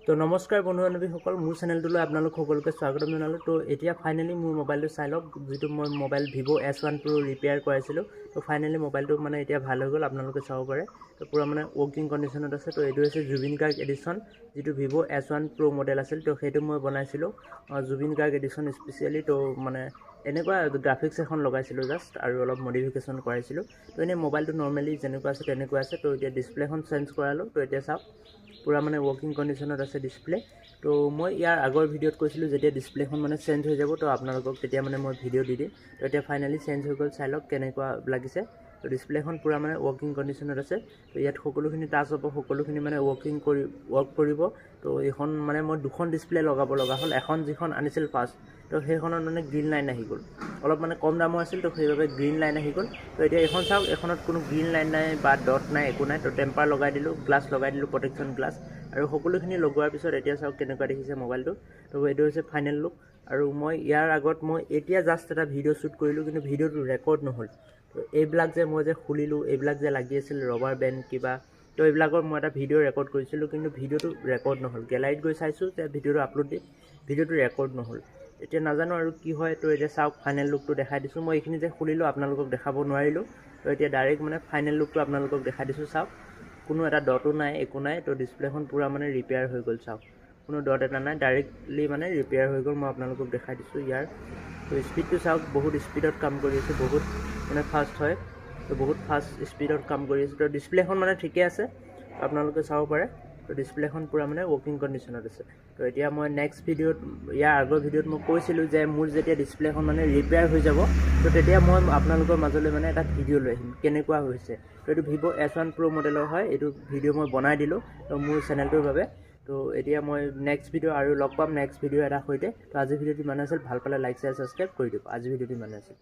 তো নমস্কাৰ বন্ধু বান্ধৱীসকল, মোৰ চেনেলটোলৈ আপোনালোক সকলোকে স্বাগতম জনালোঁ। তো এতিয়া ফাইনেলি মোৰ মোবাইলটো চাই লওক, যিটো মই mobile Vivo S1 Pro repair কৰাইছিলোঁ। তো ফাইনেলি মোবাইলটো মানে এতিয়া ভাল হৈ গ'ল, আপোনালোকে চাব পাৰে। তো পূৰা মানে ৱৰ্কিং কণ্ডিশ্যনত আছে। তো এইটো হৈছে জুবিন গাৰ্গ এডিশ্যন, যিটো ভিভো S1 Pro মডেল আছিল। তো সেইটো মই বনাইছিলোঁ জুবিন গাৰ্গ এডিশ্যন স্পেচিয়েলি। তো মানে এনেকুৱা গ্ৰাফিক্স এখন লগাইছিলোঁ জাষ্ট, আৰু অলপ মডিফিকেশ্যন কৰাইছিলোঁ। তো এনেই মোবাইলটো নৰ্মেলি যেনেকুৱা আছে তেনেকুৱা আছে। তো এতিয়া ডিছপ্লেখন চেঞ্জ কৰালোঁ। তো এতিয়া চাওক পূৰা মানে ৱৰ্কিং কণ্ডিশ্যনত আছে ডিছপ্লে। তো মই ইয়াৰ আগৰ ভিডিঅ'ত কৈছিলোঁ যেতিয়া ডিছপ্লেখন মানে চেঞ্জ হৈ যাব, তো আপোনালোকক তেতিয়া মানে মই ভিডিঅ' দি দিম। তো এতিয়া ফাইনেলি চেঞ্জ হৈ গ'ল, চাই লওক কেনেকুৱা লাগিছে। তো ডিছপ্লেখন পূৰা মানে ৱৰ্কিং কণ্ডিশ্যনত আছে। তো ইয়াত সকলোখিনি টাচ হ'ব, সকলোখিনি মানে ৱৰ্ক কৰিব। তো এইখন মানে মই দুখন ডিছপ্লে লগাব লগা হ'ল। এখন যিখন আনিছিল ফাৰ্ষ্ট, তো সেইখনত মানে গ্ৰীণ লাইন আহি গ'ল। অলপ মানে কম দামৰ আছিল, তো সেইবাবে গ্ৰীণ লাইন আহি গ'ল। তো এতিয়া এইখন চাওক, এইখনত কোনো গ্ৰীণ লাইন নাই বা ডট নাই, একো নাই। তো টেম্পাৰ লগাই দিলোঁ, গ্লাছ লগাই দিলোঁ, প্ৰটেকশ্যন গ্লাছ, আৰু সকলোখিনি লগোৱাৰ পিছত এতিয়া চাওক কেনেকুৱা দেখিছে মোবাইলটো। তো এইটো হৈছে ফাইনেল লুক। আৰু মই ইয়াৰ আগত মই এতিয়া জাষ্ট এটা ভিডিঅ' শ্বুট কৰিলোঁ, কিন্তু ভিডিঅ'টো ৰেকৰ্ড নহ'ল। তো এইবিলাক যে মই যে খুলিলোঁ, এইবিলাক যে লাগি আছিল ৰবাৰ বেণ্ড কিবা, তো এইবিলাকৰ মই এটা ভিডিঅ' ৰেকৰ্ড কৰিছিলোঁ, কিন্তু ভিডিঅ'টো ৰেকৰ্ড নহ'ল। গেলাৰীত গৈ চাইছোঁ যে ভিডিঅ'টো আপলোড দি, ভিডিঅ'টো ৰেকৰ্ড নহ'ল। এতিয়া নাজানো আৰু কি হয়। তো এতিয়া চাওক ফাইনেল লুকটো দেখাই দিছোঁ। মই এইখিনি যে খুলিলোঁ আপোনালোকক দেখাব নোৱাৰিলোঁ। তো এতিয়া ডাইৰেক্ট মানে ফাইনেল লুকটো আপোনালোকক দেখাই দিছোঁ। চাওক কোনো এটা ডটো নাই, একো নাই। তো ডিছপ্লেখন পূৰা মানে ৰিপেয়াৰ হৈ গ'ল। চাওক কোনো ডট এটা নাই, ডাইৰেক্টলি মানে ৰিপেয়াৰ হৈ গ'ল। মই আপোনালোকক দেখাই দিছোঁ ইয়াৰ। তো স্পীডটো চাওক, বহুত স্পীডত কাম কৰি আছে, বহুত মানে ফাষ্ট হয়। তো বহুত ফাষ্ট স্পীডত কাম কৰি আছে। তো ডিছপ্লেখন মানে ঠিকে আছে, আপোনালোকে চাব পাৰে। তো ডিছপ্লেখন পূৰা মানে ৱৰ্কিং কণ্ডিশ্যনত আছে। তো এতিয়া মই নেক্সট ভিডিঅ'ত, ইয়াৰ আগৰ ভিডিঅ'ত মই কৈছিলোঁ যে মোৰ যেতিয়া ডিছপ্লেখন মানে ৰিপেয়াৰ হৈ যাব, তো তেতিয়া মই আপোনালোকৰ মাজলৈ মানে এটা ভিডিঅ' লৈ আহিম কেনেকুৱা হৈছে। তো এইটো ভিভো S1 Pro মডেলৰ হয়। এইটো ভিডিঅ' মই বনাই দিলোঁ তো মোৰ চেনেলটোৰ বাবে। তো এতিয়া মই নেক্সট ভিডিঅ' আৰু লগ পাম নেক্সট ভিডিঅ' এটা সৈতে। তো আজিৰ ভিডিঅ'টো ইমানে আছিল। ভাল পালে লাইক, শ্বেয়াৰ, ছাবস্ক্ৰাইব কৰি দিব। আজিৰ ভিডিঅ'টো ইমানে আছিল।